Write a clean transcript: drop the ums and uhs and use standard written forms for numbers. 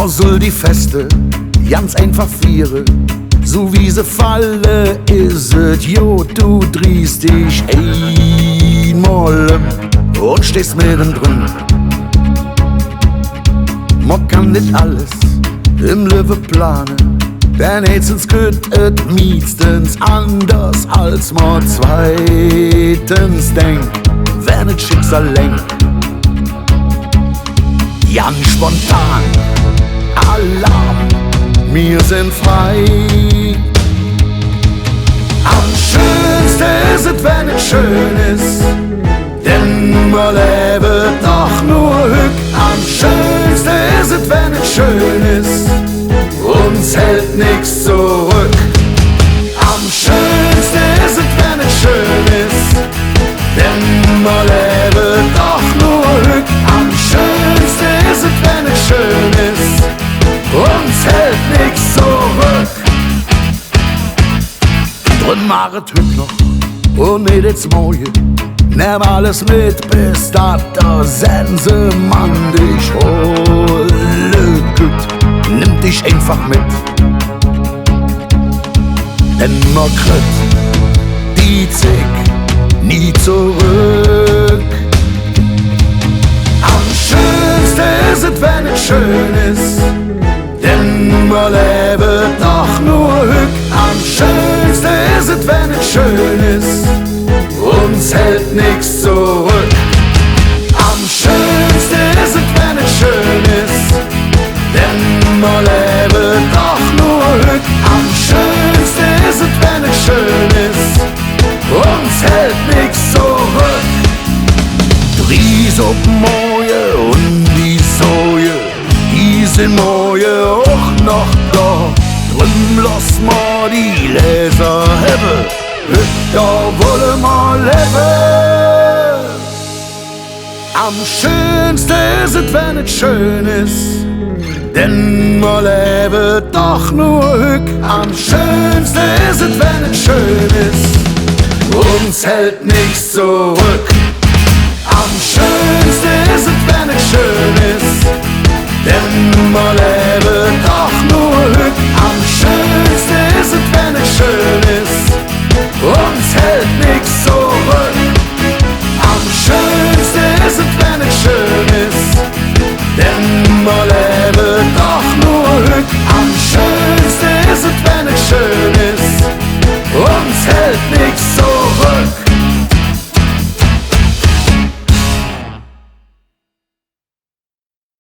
Man soll die Feste ganz einfach vieren, so wie sie falle is es, jo, du drehst dich einmal und stehst mittendrin. Man kann nicht alles im Leben planen, denn jetzt geht es meistens anders, als man zweitens denkt, wenn es Schicksal lenkt. Ganz spontan, Alarm, wir sind frei. Am schönsten ist es, wenn es schön ist, denn wir leben doch nur Glück. Am schönsten ist es, wenn es schön ist, uns hält nichts zurück. Am schönsten ist es, wenn es schön ist, denn wir leben doch nur Glück. Am schönsten ist es, wenn es schön ist, uns hält nichts zurück. Drin machet Glück noch und nicht das Moje. Nimm alles mit, bis dat der Sensemann dich holt. Nimm dich einfach mit, denn man kriegt die Zick nie zurück. Am schönsten ist es, wenn es schön ist, denn wir leben doch nur Glück. Am schönsten ist es, wenn es schön ist, uns hält nichts zurück. Am schönsten ist es, wenn es schön ist, denn wir leben doch nur Glück. Am schönsten ist es, wenn es schön ist, uns hält nichts zurück. Dries op mooie und die Soje, die sind mooie auch noch da. Drum lass mal die Leser hebben, da wollen wir leben. Am schönsten ist es, wenn es schön ist, denn wir leben doch nur Glück. Am schönsten ist es, wenn es schön ist, uns hält nichts zurück. Am schönsten ist es, wenn es schön ist, denn wir leben